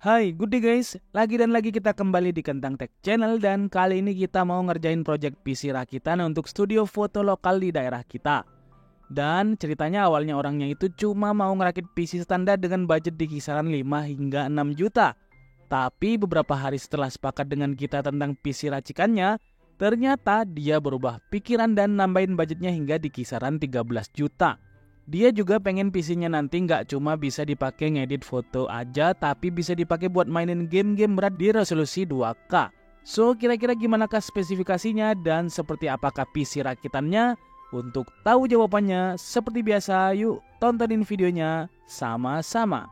Hai, good day guys. Lagi dan lagi kita kembali di Kentang Tech Channel dan kali ini kita mau ngerjain project PC rakitan untuk studio foto lokal di daerah kita. Dan ceritanya awalnya orangnya itu cuma mau ngerakit PC standar dengan budget di kisaran 5 hingga 6 juta. Tapi beberapa hari setelah sepakat dengan kita tentang PC racikannya, ternyata dia berubah pikiran dan nambahin budgetnya hingga di kisaran 13 juta. Dia juga pengen PC-nya nanti nggak cuma bisa dipakai ngedit foto aja, tapi bisa dipakai buat mainin game-game berat di resolusi 2K. So, kira-kira gimanakah spesifikasinya dan seperti apakah PC rakitannya? Untuk tahu jawabannya, seperti biasa, yuk tontonin videonya sama-sama.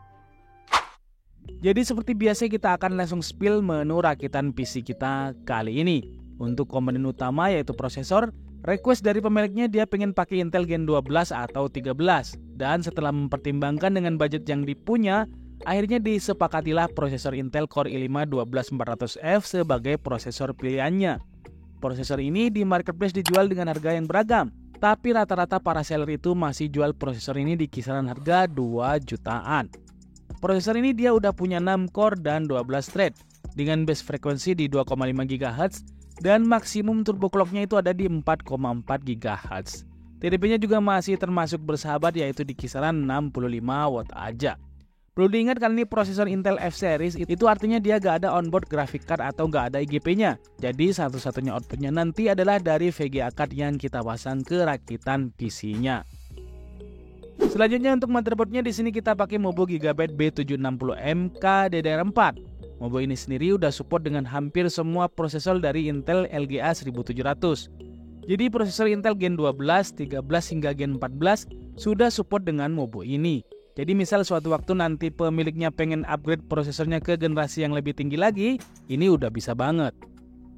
Jadi seperti biasa kita akan langsung spill menu rakitan PC kita kali ini. Untuk komponen utama yaitu prosesor, request dari pemiliknya dia pengen pakai Intel Gen 12 atau 13. Dan setelah mempertimbangkan dengan budget yang dipunya, akhirnya disepakatilah prosesor Intel Core i5 12400F sebagai prosesor pilihannya. Prosesor ini di marketplace dijual dengan harga yang beragam, tapi rata-rata para seller itu masih jual prosesor ini di kisaran harga 2 jutaan. Prosesor ini dia udah punya 6 core dan 12 thread dengan base frekuensi di 2,5 GHz dan maksimum turbo clock-nya itu ada di 4,4 GHz. TDP-nya juga masih termasuk bersahabat yaitu di kisaran 65 watt aja. Perlu diingat kali ini prosesor Intel F-Series itu artinya dia gak ada onboard graphic card atau gak ada IGP-nya. Jadi satu-satunya outputnya nanti adalah dari VGA card yang kita pasang ke rakitan PC-nya. Selanjutnya untuk motherboardnya di sini kita pakai Mobo Gigabyte B760M KDDR4. Mobo ini sendiri udah support dengan hampir semua prosesor dari Intel LGA 1700. Jadi prosesor Intel Gen 12, 13 hingga Gen 14 sudah support dengan Mobo ini. Jadi misal suatu waktu nanti pemiliknya pengen upgrade prosesornya ke generasi yang lebih tinggi lagi, ini udah bisa banget.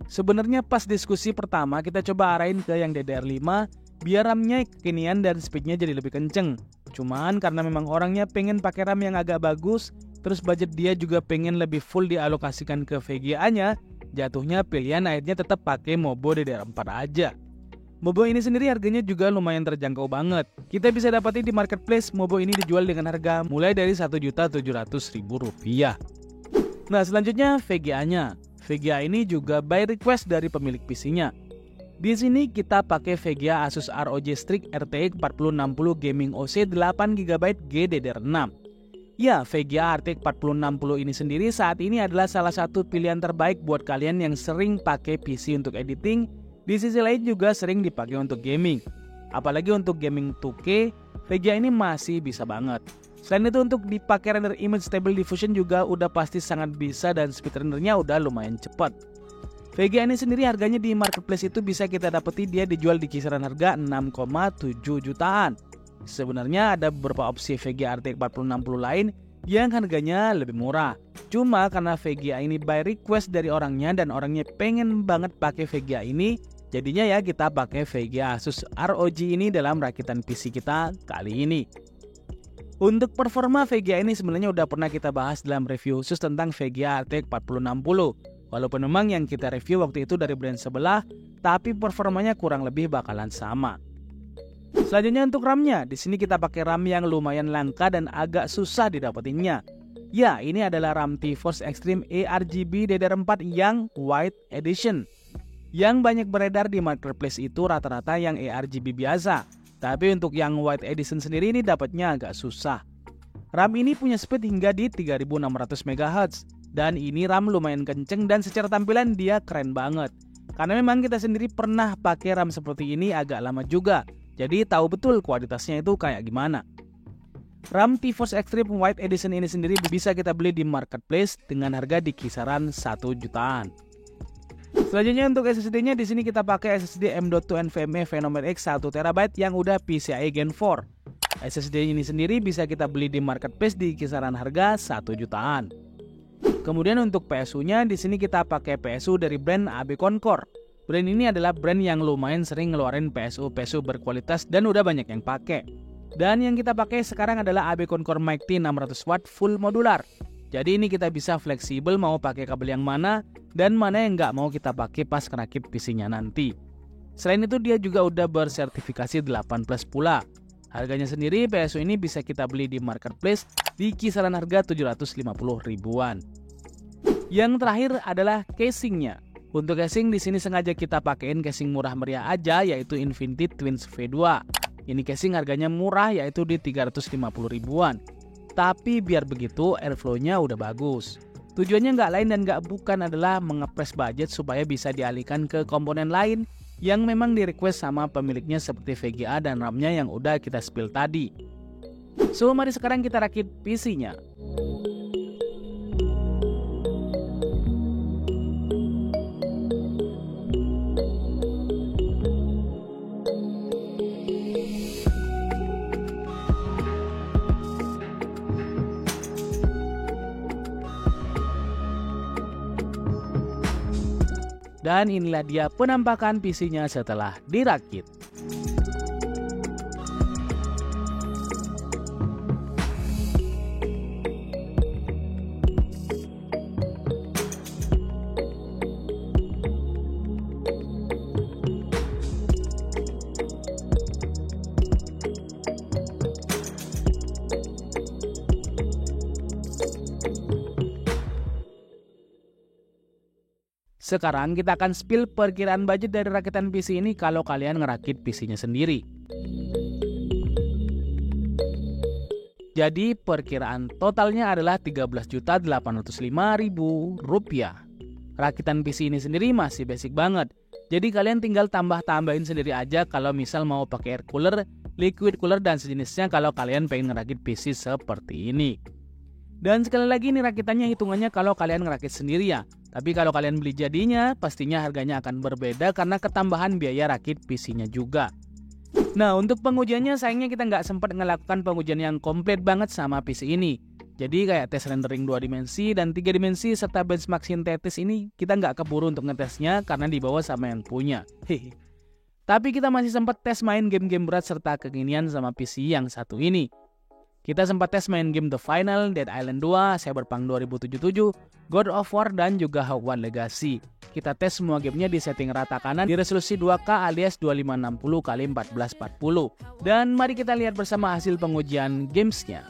Sebenarnya pas diskusi pertama kita coba arahin ke yang DDR5 biar RAM-nya kekinian dan speednya jadi lebih kenceng. Cuman karena memang orangnya pengen pakai RAM yang agak bagus, terus budget dia juga pengen lebih full dialokasikan ke VGA-nya, jatuhnya pilihan akhirnya tetap pakai Mobo DDR4 aja. Mobo ini sendiri harganya juga lumayan terjangkau banget. Kita bisa dapati di marketplace Mobo ini dijual dengan harga mulai dari Rp1.700.000. Nah selanjutnya VGA-nya. VGA ini juga by request dari pemilik PC-nya. Di sini kita pakai VGA Asus ROG Strix RTX 4060 Gaming OC 8GB GDDR6. Ya, VGA RTX 4060 ini sendiri saat ini adalah salah satu pilihan terbaik buat kalian yang sering pakai PC untuk editing. Di sisi lain juga sering dipakai untuk gaming. Apalagi untuk gaming 2K, VGA ini masih bisa banget. Selain itu untuk dipakai render image stable diffusion juga udah pasti sangat bisa dan speed rendernya udah lumayan cepat. VGA ini sendiri harganya di marketplace itu bisa kita dapeti dia dijual di kisaran harga 6,7 jutaan. Sebenarnya ada beberapa opsi VGA RTX 4060 lain yang harganya lebih murah. Cuma karena VGA ini by request dari orangnya dan orangnya pengen banget pakai VGA ini, jadinya ya kita pakai VGA Asus ROG ini dalam rakitan PC kita kali ini. Untuk performa VGA ini sebenarnya udah pernah kita bahas dalam review khusus tentang VGA RTX 4060. Walaupun memang yang kita review waktu itu dari brand sebelah, tapi performanya kurang lebih bakalan sama. Selanjutnya untuk RAM-nya, di sini kita pakai RAM yang lumayan langka dan agak susah didapetinnya. Ya, ini adalah RAM T-Force Extreme ARGB DDR4 yang White Edition. Yang banyak beredar di marketplace itu rata-rata yang ARGB biasa. Tapi untuk yang White Edition sendiri ini dapatnya agak susah. RAM ini punya speed hingga di 3600 MHz. Dan ini RAM lumayan kenceng dan secara tampilan dia keren banget. Karena memang kita sendiri pernah pakai RAM seperti ini agak lama juga. Jadi tahu betul kualitasnya itu kayak gimana. RAM T-Force Extreme White Edition ini sendiri bisa kita beli di marketplace dengan harga di kisaran 1 jutaan. Selanjutnya untuk SSD-nya di sini kita pakai SSD M.2 NVMe Phenomen X 1TB yang udah PCIe Gen 4. SSD ini sendiri bisa kita beli di marketplace di kisaran harga 1 jutaan. Kemudian untuk PSU-nya di sini kita pakai PSU dari brand AB Concord. Brand ini adalah brand yang lumayan sering ngeluarin PSU berkualitas dan udah banyak yang pakai. Dan yang kita pakai sekarang adalah AB Concord Mighty 600W full modular. Jadi ini kita bisa fleksibel mau pakai kabel yang mana dan mana yang nggak mau kita pakai pas ngerakit PC-nya nanti. Selain itu dia juga udah bersertifikasi 8+ pula. Harganya sendiri PSU ini bisa kita beli di marketplace di kisaran harga 750 ribuan. Yang terakhir adalah casingnya. Untuk casing di sini sengaja kita pakein casing murah meriah aja, yaitu Infinity Twins V2. Ini casing harganya murah, yaitu di 350 ribuan. Tapi biar begitu airflow-nya udah bagus. Tujuannya nggak lain dan nggak bukan adalah mengepres budget supaya bisa dialihkan ke komponen lain yang memang di request sama pemiliknya seperti VGA dan RAM-nya yang udah kita spill tadi. So, mari sekarang kita rakit PC-nya. Dan inilah dia penampakan PC-nya setelah dirakit. Sekarang kita akan spill perkiraan budget dari rakitan PC ini kalau kalian ngerakit PC-nya sendiri. Jadi perkiraan totalnya adalah Rp13.805.000. Rakitan PC ini sendiri masih basic banget. Jadi kalian tinggal tambah-tambahin sendiri aja kalau misal mau pakai air cooler, liquid cooler dan sejenisnya kalau kalian pengen ngerakit PC seperti ini. Dan sekali lagi ini rakitannya hitungannya kalau kalian ngerakit sendiri ya. Tapi kalau kalian beli jadinya, pastinya harganya akan berbeda karena ketambahan biaya rakit PC-nya juga. Nah, untuk pengujiannya sayangnya kita nggak sempat melakukan pengujian yang komplit banget sama PC ini. Jadi kayak tes rendering 2 dimensi dan 3 dimensi serta benchmark sintetis ini kita nggak keburu untuk ngetesnya karena dibawa sama yang punya. Hehe. Tapi kita masih sempat tes main game-game berat serta kekinian sama PC yang satu ini. Kita sempat tes main game The Final, Dead Island 2, Cyberpunk 2077, God of War, dan juga Hogwarts Legacy. Kita tes semua gamenya di setting rata kanan di resolusi 2K alias 2560x1440. Dan mari kita lihat bersama hasil pengujian gamesnya.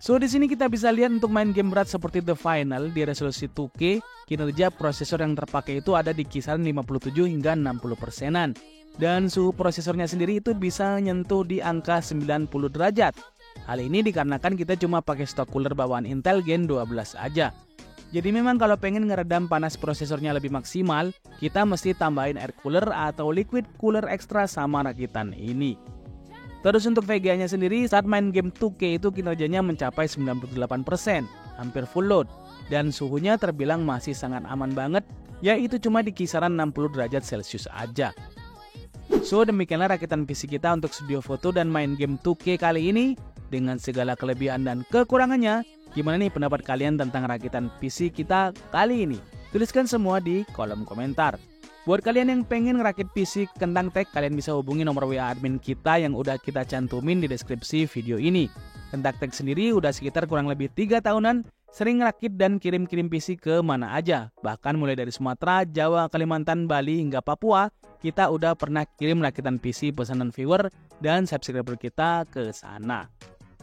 So di sini kita bisa lihat untuk main game berat seperti The Final di resolusi 2K, kinerja prosesor yang terpakai itu ada di kisaran 57 hingga 60%-an. Dan suhu prosesornya sendiri itu bisa nyentuh di angka 90 derajat. Hal ini dikarenakan kita cuma pakai stok cooler bawaan Intel Gen 12 aja. Jadi memang kalau pengen ngeredam panas prosesornya lebih maksimal, kita mesti tambahin air cooler atau liquid cooler ekstra sama rakitan ini. Terus untuk VGA-nya sendiri saat main game 2K itu kinerjanya mencapai 98%, hampir full load. Dan suhunya terbilang masih sangat aman banget, yaitu cuma di kisaran 60 derajat Celcius aja. So demikianlah rakitan PC kita untuk studio foto dan main game 2K kali ini. Dengan segala kelebihan dan kekurangannya, gimana nih pendapat kalian tentang rakitan PC kita kali ini? Tuliskan semua di kolom komentar. Buat kalian yang pengen ngerakit PC Kentang Tech, kalian bisa hubungi nomor WA admin kita yang udah kita cantumin di deskripsi video ini. Kentang Tech sendiri udah sekitar kurang lebih 3 tahunan sering rakit dan kirim-kirim PC ke mana aja. Bahkan mulai dari Sumatera, Jawa, Kalimantan, Bali, hingga Papua, kita udah pernah kirim rakitan PC pesanan viewer dan subscriber kita ke sana.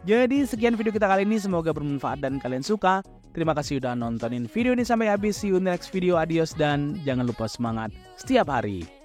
Jadi sekian video kita kali ini, semoga bermanfaat dan kalian suka. Terima kasih udah nontonin video ini sampai habis. See you next video, adios, dan jangan lupa semangat setiap hari.